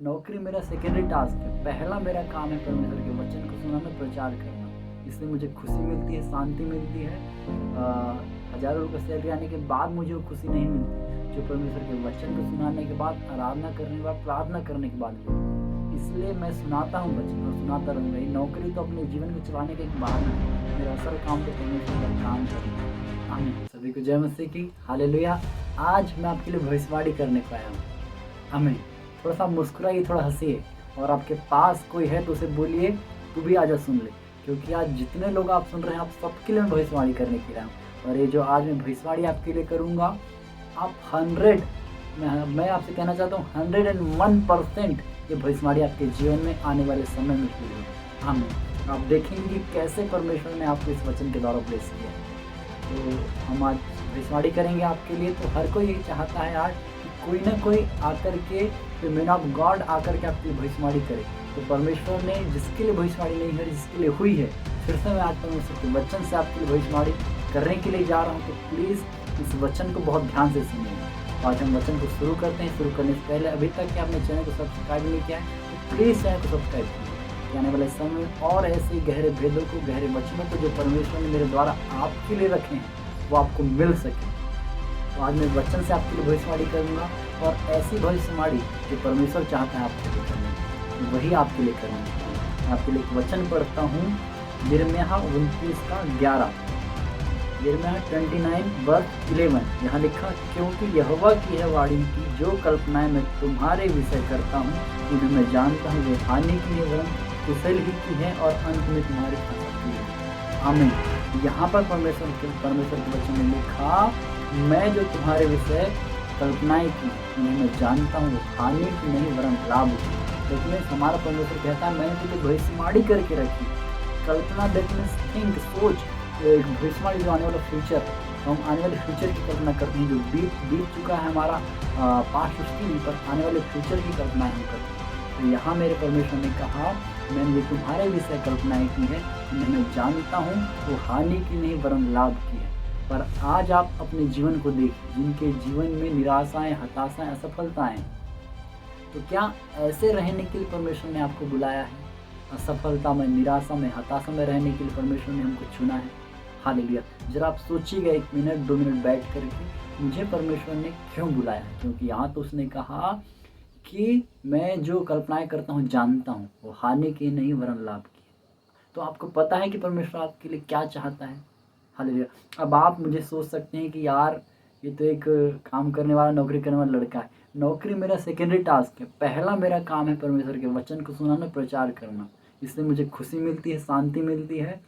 नौकरी मेरा secondary task है। पहला मेरा काम है परमेश्वर के वचन को सुनाना, प्रचार करना। इससे मुझे खुशी मिलती है, शांति मिलती है। हज़ारों रुपये सैलरी आने के बाद मुझे वो खुशी नहीं मिलती जो परमेश्वर के वचन को सुनाने के बाद, आराधना करने के बाद, प्रार्थना करने के बाद मिलती है। इसलिए मैं सुनाता हूँ वचन और सुनाता रहूँगा। ये नौकरी तो अपने जीवन को चलाने का एक बहाना है। मेरा असल काम तो परमेश्वर का काम करना है। आमीन। सभी को जय मसीह की। हालेलुया। आज मैं आपके लिए भविष्यवाणी करने को आया हूँ। आमीन। थोड़ा सा मुस्कुराइए, थोड़ा हंसिए, और आपके पास कोई है तो उसे बोलिए तू भी आजा सुन ले, क्योंकि आज जितने लोग आप सुन रहे हैं आप सबके लिए मैं भविष्यवाणी करने के लिए हूँ। और ये जो आज मैं भविष्यवाणी आपके लिए करूँगा, आप 100 मैं आपसे कहना चाहता हूँ 101% ये भविष्यवाणी आपके जीवन में आने वाले समय में पूरी होगी। आमीन। आप देखेंगे कि कैसे परमेश्वर ने आपको इस वचन के द्वारा ब्लेस किया। तो हम आज भविष्यवाणी करेंगे आपके लिए। तो हर कोई यही चाहता है आज कि कोई ना कोई आकर के, तो मैन ऑफ गॉड आकर के आपकी भविष्यवाणी करे। तो परमेश्वर ने जिसके लिए भविष्यवाणी नहीं करी, जिसके लिए हुई है, फिर से मैं आज परमेश्वर के वचन से आपके लिए भविष्यवाणी करने के लिए जा रहा हूँ। तो प्लीज़ इस वचन को बहुत ध्यान से सुनिएगा। आज हम वचन को शुरू करते हैं। शुरू करने से पहले अभी तक कि आपने चैनल को सब्सक्राइब नहीं किया है तो प्लीज़ चैनल को सब्सक्राइब कीजिए। आने वाले समय में और ऐसे गहरे भेदों को, गहरे वचनों को जो परमेश्वर ने मेरे द्वारा आपके लिए रखे हैं वो आपको मिल सके। तो आज मैं वचन से आपके लिए भविष्यवाणी करूँगा, और ऐसी भविष्यवाणी जो परमेश्वर चाहता है आपके लिए करनी, वही आपके लिए करनी है। मैं आपके लिए एक वचन पढ़ता हूँ, यिर्मयाह 29:11। यिर्मयाह 29:11 यहाँ लिखा, क्योंकि यहोवा की है वाणी की जो कल्पनाएं मैं तुम्हारे विषय करता हूँ उन्हें मैं जानता हूँ, वे हानि की है वरन कुशल ही की है और अंत में तुम्हारी फंसती है। आमीन। यहाँ पर परमेश्वर के वचन में लिखा, मैं जो तुम्हारे विषय कल्पनाएं की उन्हें मैं जानता हूँ, हानि की नहीं वरन लाभ की। लेकिन हमारा परमेश्वर कहता है मैंने तुझे भविष्यवाणी करके रखी। कल्पना दैट मीन्स थिंक, सोच। एक भविष्यवाणी जो आने वाला फ्यूचर, हम आने वाले फ्यूचर की कल्पना करते हैं। जो बीत चुका है हमारा पास्ट, उसकी नहीं, पर आने वाले फ्यूचर की कल्पना हम करते हैं। तो यहाँ मेरे परमेश्वर ने कहा, मैंने जो तुम्हारे विषय कल्पनाएं की है उन्हें मैं जानता हूँ, वो हानि की नहीं वरन लाभ की है। पर आज आप अपने जीवन को देखिए, जिनके जीवन में निराशाएं, हताशाएं, असफलताएं, तो क्या ऐसे रहने के लिए परमेश्वर ने आपको बुलाया है? असफलता में, निराशा में, हताशा में रहने के लिए परमेश्वर ने हमको चुना है। हालेलुया। जरा आप सोचिएगा 1 मिनट 2 मिनट बैठ करके, मुझे परमेश्वर ने क्यों बुलाया है? क्योंकि यहाँ तो उसने कहा कि मैं जो कल्पनाएं करता हूँ जानता हूँ, वो हानि की नहीं वरन लाभ की है। तो आपको पता है कि परमेश्वर आपके लिए क्या चाहता है। हालेलुया। अब आप मुझे सोच सकते हैं कि यार ये तो एक काम करने वाला, नौकरी करने वाला लड़का है। नौकरी मेरा सेकेंडरी टास्क है। पहला मेरा काम है परमेश्वर के वचन को सुनाना, प्रचार करना। इससे मुझे खुशी मिलती है, शांति मिलती है।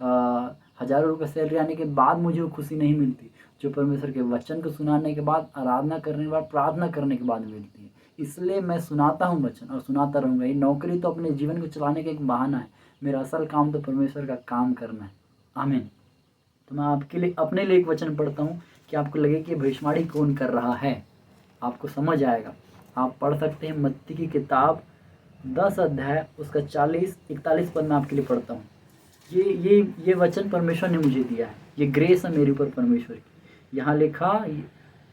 हज़ारों रुपये सैलरी आने के बाद मुझे वो खुशी नहीं मिलती जो परमेश्वर के वचन को सुनाने के बाद, आराधना करने के बाद, प्रार्थना करने के बाद मिलती है। इसलिए मैं सुनाता हूँ वचन और सुनाता रहूँगा। ये नौकरी तो अपने जीवन को चलाने का एक बहाना है। मेरा असल काम तो परमेश्वर का काम करना है। आमीन। तो मैं आपके लिए, अपने लिए एक वचन पढ़ता हूँ कि आपको लगे कि भविष्यवाणी कौन कर रहा है, आपको समझ आएगा। आप पढ़ सकते हैं मत्ती की किताब 10 अध्याय उसका 40-41 पद में आपके लिए पढ़ता हूँ। ये वचन परमेश्वर ने मुझे दिया है, ये ग्रेस है मेरे ऊपर परमेश्वर की। यहाँ लिखा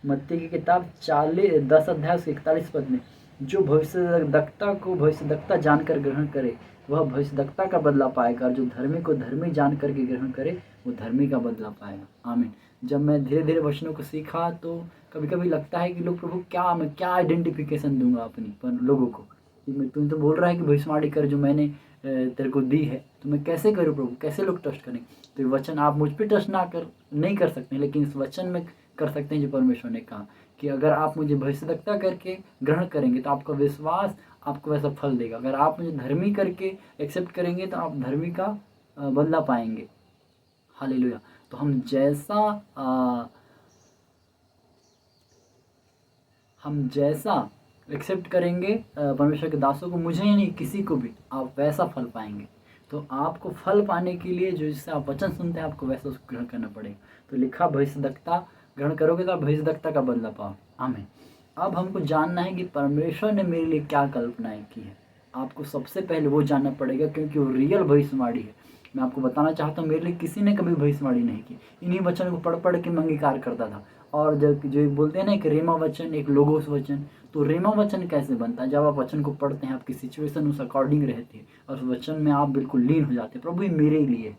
मत्ती की किताब 10 अध्याय उसके 41 पद में, जो भविष्यद्वक्ता को भविष्यद्वक्ता जानकर ग्रहण करे वह भविष्यद्वक्ता का बदला पाएगा, और जो धर्मी को धर्मी जान करके ग्रहण करे वो धर्मी का बदला पाएगा। आमीन। जब मैं धीरे धीरे वचनों को सीखा तो कभी कभी लगता है कि लोग, प्रभु क्या मैं क्या आइडेंटिफिकेशन दूंगा अपनी पर लोगों को। तुम तो बोल रहा है कि भविष्यवाणी कर जो मैंने तेरे को दी है, तो मैं कैसे करूँ प्रभु, कैसे लोग ट्रस्ट करें? तो ये वचन आप मुझ पर ट्रस्ट नहीं कर सकते, लेकिन इस वचन में कर सकते हैं जो परमेश्वर ने कहा कि अगर आप मुझे भविष्यद्वक्ता करके ग्रहण करेंगे तो आपका विश्वास आपको वैसा फल देगा। अगर आप मुझे धर्मी करके एक्सेप्ट करेंगे तो आप धर्मी का बदला पाएंगे। हालेलुया। तो हम जैसा एक्सेप्ट करेंगे परमेश्वर के दासों को, मुझे ही नहीं किसी को भी, आप वैसा फल पाएंगे। तो आपको फल पाने के लिए जो जिससे आप वचन सुनते हैं आपको वैसा उसको ग्रहण करना पड़ेगा। तो लिखा भविष्यद्वक्ता ग्रहण करोगे तो आप भविष्यद्वक्ता का बदला पाओ। आमीन। अब हमको जानना है कि परमेश्वर ने मेरे लिए क्या कल्पनाएं की है। आपको सबसे पहले वो जानना पड़ेगा, क्योंकि वो रियल भविष्यवाणी है। मैं आपको बताना चाहता हूँ, मेरे लिए किसी ने कभी भविष्यवाणी नहीं की। इन्हीं वचन को पढ़ पढ़ के मैं अंगीकार करता था। और जब जो बोलते हैं ना, एक रेमा वचन, एक लोगोस वचन, तो रेमा वचन कैसे बनता है? जब आप वचन को पढ़ते हैं, आपकी सिचुएशन उस अकॉर्डिंग रहती है और उस वचन में आप बिल्कुल लीन हो जाते हैं। प्रभु ये मेरे लिए,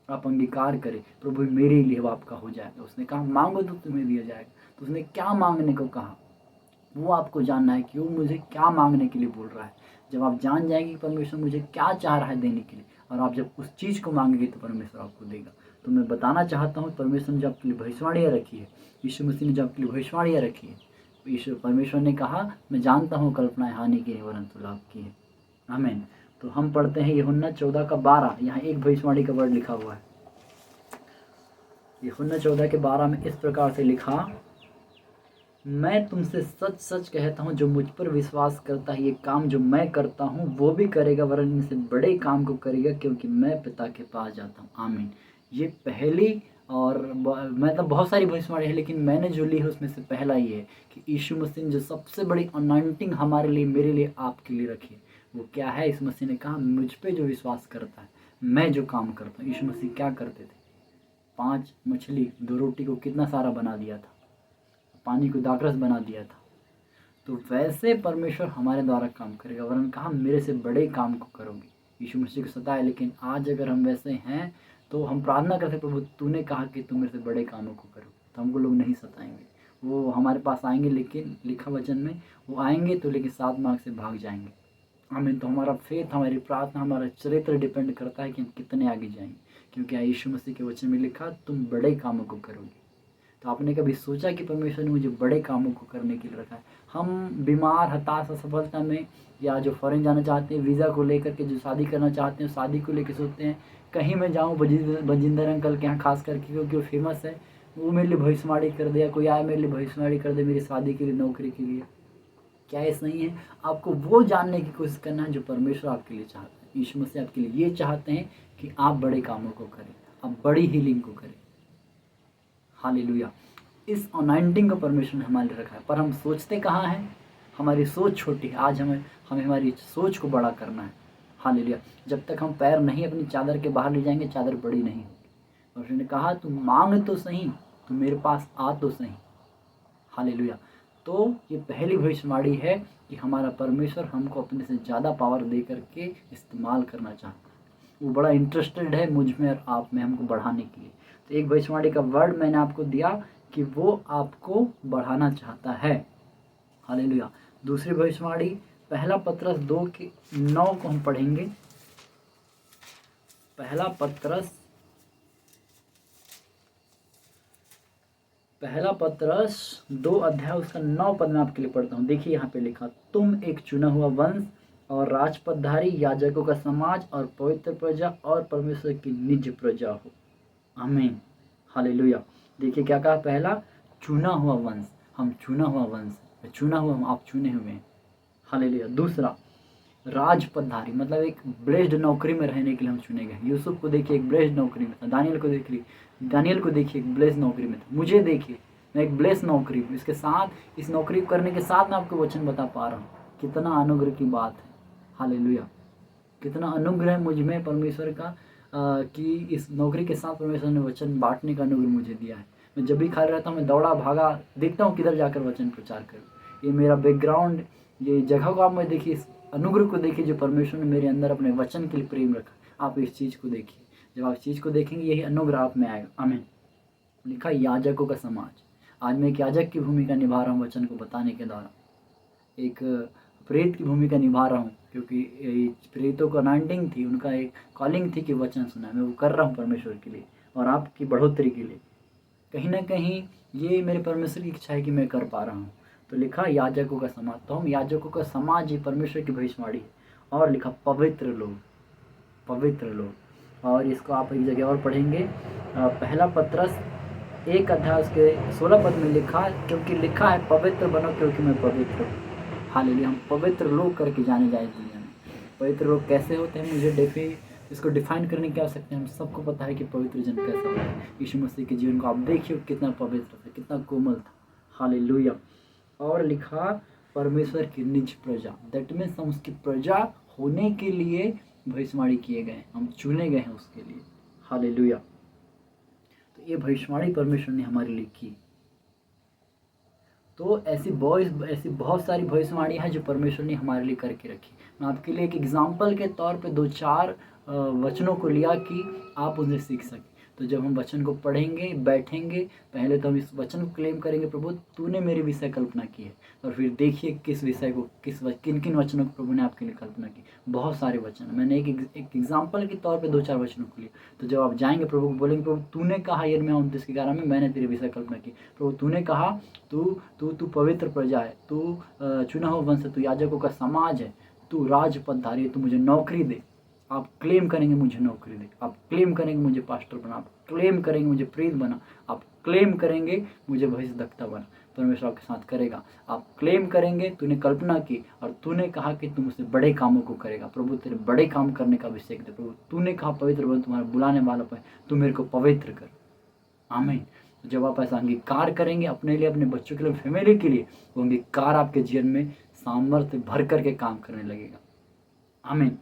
आप अंगीकार करें, प्रभु ये मेरे लिए, वो आपका हो जाएगा। उसने कहा मांगो तो तुम्हें दिया जाएगा। तो उसने क्या मांगने को कहा, वो आपको जानना है कि वो मुझे क्या मांगने के लिए बोल रहा है। जब आप जान जाएंगे कि परमेश्वर मुझे क्या चाह रहा है देने के लिए, और आप जब उस चीज़ को मांगेंगे तो परमेश्वर आपको देगा। तो मैं बताना चाहता हूँ, परमेश्वर ने जो आपके लिए भविष्यवाणियाँ रखी है, यीशु मसीह ने जो आपके लिए भविष्यवाणियाँ रखी है, ईश्वर परमेश्वर ने कहा मैं जानता हूँ कल्पनाएं हानि की है वरन्तु लाभ की है। आमीन। तो हम पढ़ते हैं यूहन्ना 14:12। यहाँ एक भविष्यवाणी का वर्ड लिखा हुआ है। यूहन्ना 14:12 में इस प्रकार से लिखा, मैं तुमसे सच सच कहता हूँ, जो मुझ पर विश्वास करता है, ये काम जो मैं करता हूँ वो भी करेगा, वरन इनसे बड़े काम को करेगा, क्योंकि मैं पिता के पास जाता हूँ। आमीन। ये पहली और मतलब बहुत सारी भविष्यवाणी है, लेकिन मैंने जो ली है उसमें से पहला ये है कि यीशु मसीह ने जो सबसे बड़ी अनॉइंटिंग हमारे लिए, मेरे लिए, आपके लिए रखी है, वो क्या है? यीशु मसीह ने कहा मुझ पर जो विश्वास करता है, मैं जो काम करता हूँ। यीशु मसीह क्या करते थे? 5 मछली 2 रोटी को कितना सारा बना दिया था, पानी को दाखरस बना दिया था। तो वैसे परमेश्वर हमारे द्वारा काम करेगा, वरन कहा मेरे से बड़े काम को करोगे। यीशु मसीह को सताया, लेकिन आज अगर हम वैसे हैं तो हम प्रार्थना करते, प्रभु तूने कहा कि तू मेरे से बड़े कामों को करो, तो हमको लोग नहीं सताएंगे। वो हमारे पास आएंगे, लेकिन लिखा वचन में वो आएंगे तो लेकिन 7 मार्ग से भाग जाएंगे। आमीन। तो हमारा फेथ, हमारी प्रार्थना, हमारा चरित्र डिपेंड करता है कि हम कितने आगे जाएंगे, क्योंकि यीशु मसीह के वचन में लिखा तुम बड़े कामों को करोगे। तो आपने कभी सोचा कि परमेश्वर ने मुझे बड़े कामों को करने के लिए रखा है? हम बीमार, हताश, असफलता में, या जो फॉरेन जाना चाहते हैं वीज़ा को लेकर के, जो शादी करना चाहते हैं शादी को लेकर सोचते हैं कहीं मैं जाऊं बजिंदर अंकल के यहाँ, खास करके क्योंकि वो फेमस है, वो मेरे लिए भविष्यवाणी कर दे, या कोई आए मेरे लिए भविष्यवाणी कर दे मेरी शादी के लिए, नौकरी के लिए। क्या ऐसा नहीं है? आपको वो जानने की कोशिश करना है जो परमेश्वर आपके लिए चाहते हैं। यीशु मसीह आपके लिए ये चाहते हैं कि आप बड़े कामों को करें, आप बड़ी हीलिंग को करें। हालेलुया। इस अनॉइंटिंग को परमेश्वर ने हमारे लिए रखा है, पर हम सोचते कहाँ हैं? हमारी सोच छोटी है। आज हमें हमारी सोच को बड़ा करना है। हालेलुया। जब तक हम पैर नहीं अपनी चादर के बाहर ले जाएंगे, चादर बड़ी नहीं होगी। और उसने कहा तू मांग तो सही, तू मेरे पास आ तो सही। हालेलुया। तो ये पहली भविष्यवाणी है कि हमारा परमेश्वर हमको अपने से ज़्यादा पावर दे करके इस्तेमाल करना चाहता है। वो बड़ा इंटरेस्टेड है मुझ में और आप में, हमको बढ़ाने के लिए। तो एक भविष्यवाणी का वर्ड मैंने आपको दिया कि वो आपको बढ़ाना चाहता है। हालेलुया। दूसरी भविष्यवाणी पहला पत्रस 2:9 को हम पढ़ेंगे। पहला पत्रस 2 उसका 9 पद में आपके लिए पढ़ता हूँ। देखिए यहाँ पे लिखा, तुम एक चुना हुआ वंश और राजपदधारी, याजकों का समाज और पवित्र प्रजा और परमेश्वर की निज प्रजा हो। आमीन। हालेलुया। देखिए क्या कहा? पहला चुना हुआ वंश, हम चुना हुआ वंश, चुना हुआ, हम आप चुने हुए हैं। हालेलुया। दूसरा राजपदधारी, मतलब एक ब्लेस्ड नौकरी में रहने के लिए हम चुने गए। यूसुफ को देखिए एक ब्लेस्ड नौकरी में था, दानियल को देखिए एक ब्लेस्ड नौकरी में था। मुझे देखिए मैं एक ब्लेस्ड नौकरी हूँ। इसके साथ, इस नौकरी करने के साथ मैं आपको वचन बता पा रहा हूँ। कितना अनुग्रह की बात है। हालेलुया। कितना अनुग्रह मुझ में परमेश्वर का कि इस नौकरी के साथ परमेश्वर ने वचन बांटने का अनुग्रह मुझे दिया है। मैं जब भी खाली रहता हूँ मैं दौड़ा भागा देखता हूँ किधर जाकर वचन प्रचार करूँ। ये मेरा बैकग्राउंड, ये जगह को आप मैं देखिए, इस अनुग्रह को देखिए जो परमेश्वर ने मेरे अंदर अपने वचन के लिए प्रेम रखा। आप इस चीज़ को देखिए, जब आप इस चीज़ को देखेंगे यही अनुग्रह आप में आएगा। आमीन। लिखा याजकों का समाज। आज मैं एक याजक की भूमिका निभा रहा हूँ वचन को बताने के द्वारा, एक प्रेरित की भूमिका निभा रहा हूँ, क्योंकि प्रेरितों को अनॉइंटिंग थी, उनका एक कॉलिंग थी कि वचन सुना। मैं वो कर रहा हूँ परमेश्वर के लिए और आपकी बढ़ोतरी के लिए। कहीं ना कहीं ये मेरे परमेश्वर की इच्छा है कि मैं कर पा रहा हूँ। तो लिखा याजकों का समाज, तो हम याजकों का समाज ही परमेश्वर की भविष्यवाणी है। और लिखा पवित्र लोग, पवित्र लोग। और इसको आप एक जगह और पढ़ेंगे, पहला पत्रस 1 उसके 16 पद में लिखा, क्योंकि लिखा है पवित्र बनो क्योंकि मैं पवित्र हूँ। हालेलुया। हम पवित्र लोग करके जाने जाए दुनिया में। पवित्र लोग कैसे होते हैं, मुझे इसको डिफाइन करने की आवश्यकता है। हम सबको पता है कि पवित्र जन कैसा होता है। यीशु मसीह के जीवन को आप देखिए, कितना पवित्र था, कितना कोमल था। हालेलुया। और लिखा परमेश्वर की निज प्रजा, दैट मीन्स हम उसकी प्रजा होने के लिए भविष्यवाणी किए गए, हम चुने गए हैं उसके लिए। हालेलुया। तो ये भविष्यवाणी परमेश्वर ने हमारे लिए की। तो ऐसी बहुत सारी भविष्यवाणी है जो परमेश्वर ने हमारे लिए करके रखी। मैं आपके लिए एक एग्जाम्पल के तौर पे 2-4 वचनों को लिया कि आप उनसे सीख सकें। तो जब हम वचन को पढ़ेंगे, बैठेंगे, पहले तो हम इस वचन को क्लेम करेंगे, प्रभु तूने मेरे विषय कल्पना की है। और फिर देखिए किस विषय को किन किन वचनों को प्रभु ने आपके लिए कल्पना की। बहुत सारे वचन, मैंने एक एग्जाम्पल के तौर पे 2-4 वचनों को लिया। तो जब आप जाएंगे प्रभु को बोलेंगे, प्रभु तूने कहा यिर्मयाह 29:11 में, मैंने तेरे विषय कल्पना की। प्रभु तूने कहा तू पवित्र प्रजा है, तू चुना हुआ वंश है, तू याजकों का समाज है, तू राज पदधारी है, तू मुझे नौकरी दे। आप क्लेम करेंगे मुझे नौकरी दे, आप क्लेम करेंगे मुझे पास्टर बना, आप क्लेम करेंगे मुझे प्रीत बना, आप क्लेम करेंगे मुझे भविष्यद्वक्ता बना। परमेश्वर आपके साथ करेगा। आप क्लेम करेंगे, तूने कल्पना की और तूने कहा कि तुम उससे बड़े कामों को करेगा। प्रभु तेरे बड़े काम करने का अभिषेक दे। प्रभु तूने कहा पवित्र बन, तुम्हारा बुलाने वाला पर तू मेरे को पवित्र कर। आमीन। जब आप ऐसा अंगीकार करेंगे अपने लिए, अपने बच्चों के लिए, फैमिली के लिए, वो अंगीकार आपके जीवन में सामर्थ्य भर करके काम करने लगेगा। आमीन।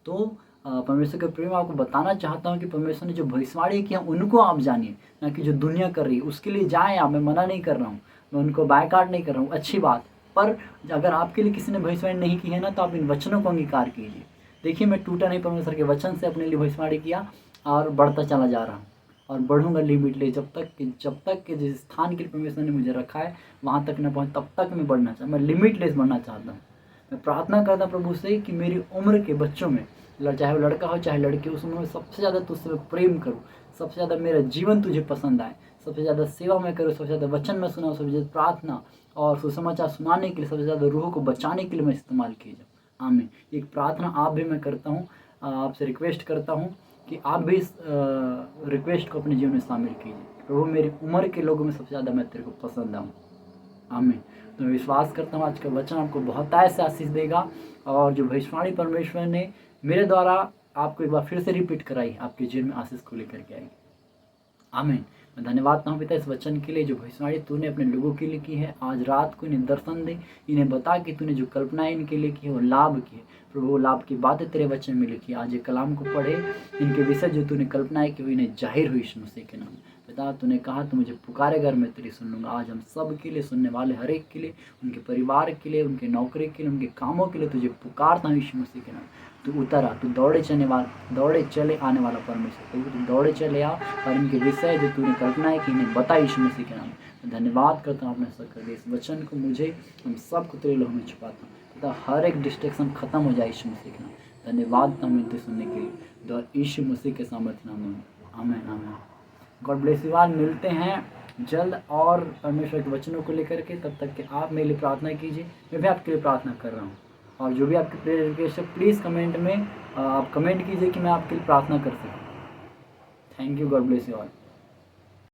तो परमेश्वर के प्रेम आपको बताना चाहता हूँ कि परमेश्वर ने जो भविष्यवाणी की है उनको आप जानिए, ना कि जो दुनिया कर रही है। उसके लिए जाएं आप, मैं मना नहीं कर रहा हूँ, मैं उनको बायकॉट नहीं कर रहा हूँ, अच्छी बात। पर अगर आपके लिए किसी ने भविष्यवाणी नहीं की है ना, तो आप इन वचनों को अंगीकार कीजिए। देखिए मैं टूटा नहीं, परमेश्वर के वचन से अपने लिए भविष्यवाणी किया और बढ़ता चला जा रहा हूँ और बढ़ूंगा लिमिटलेस, जब तक कि जिस स्थान के लिए परमेश्वर ने मुझे रखा है वहाँ तक न पहुँच, तब तक मैं बढ़ना चाहता, मैं लिमिटलेस बढ़ना चाहता हूँ। मैं प्रार्थना करता प्रभु से कि मेरी उम्र के बच्चों में, चाहे वो लड़का हो चाहे लड़की, उस उम्र में सबसे ज़्यादा तुझसे मैं प्रेम करूँ, सबसे ज़्यादा मेरा जीवन तुझे पसंद आए, सबसे ज़्यादा सेवा मैं करूँ, सबसे ज़्यादा वचन मैं सुनाऊँ, सबसे ज़्यादा प्रार्थना और सुसमाचार सुनाने के लिए, सबसे ज़्यादा रूह को बचाने के लिए मैं इस्तेमाल किया जाऊँ। आमीन। एक प्रार्थना आप भी मैं करता हूँ, आपसे रिक्वेस्ट करता हूँ कि आप भी इस रिक्वेस्ट को अपने जीवन में शामिल कीजिए। प्रभु मेरी उम्र के लोगों में सबसे ज़्यादा मैं तेरे को पसंद आऊँ। आमीन। तो मैं विश्वास करता हूँ आज का वचन आपको बहुत ऐसे आशीष देगा और जो भविष्यवाणी परमेश्वर ने मेरे द्वारा आपको एक बार फिर से रिपीट कराई, आपके जीवन में आशीष को लेकर के आएगी। आमीन। मैं धन्यवाद देता हूँ पिता इस वचन के लिए जो भविष्यवाणी तूने अपने लोगों के लिए की है। आज रात को इन्हें दर्शन दे, इन्हें बता कि तूने जो कल्पनाएं इनके लिए की है वो लाभ की है। प्रभु वो लाभ की बातें तेरे वचन में लिखी। आज ये कलाम को पढ़े, इनके विषय जो तूने कल्पनाएं की हुई इन्हें जाहिर हुई यीशु मसीह के नाम। पिता तूने कहा तू मुझे पुकारेगा और मैं तेरी सुन लूँगा। आज हम सब के लिए, सुनने वाले हर एक के लिए, उनके परिवार के लिए, उनके नौकरी के लिए, उनके कामों के लिए तुझे पुकारता हूँ यीशु मसीह के नाम। तू उतर आ, तू दौड़े चले आने वाला परमेश्वर, प्रभु तू दौड़े चले आ और इनके विषय जो तूने कल्पना है कि इन्हें बता यीशु मसीह के नाम। मैं धन्यवाद करता हूँ अपने सकर इस वचन को, मुझे हम सबको तेरे लोह में छुपाता हूँ। तथा हर एक डिस्ट्रैक्शन खत्म हो जाए यीशु मसीह के नाम। धन्यवाद मिलते सुनने के लिए, दुआ यीशु मसीह के सामर्थ्य नाम में। आमीन आमीन। God bless you all. मिलते हैं जल्द और परमेश्वर के वचनों को लेकर के। तब तक के आप मेरे लिए प्रार्थना कीजिए, मैं भी आपके लिए प्रार्थना कर रहा हूँ। और जो भी आपकी प्रेयर रिक्वेस्ट है प्लीज़ कमेंट में आप कमेंट कीजिए कि मैं आपके लिए प्रार्थना कर सकूँ। Thank you. God bless you all.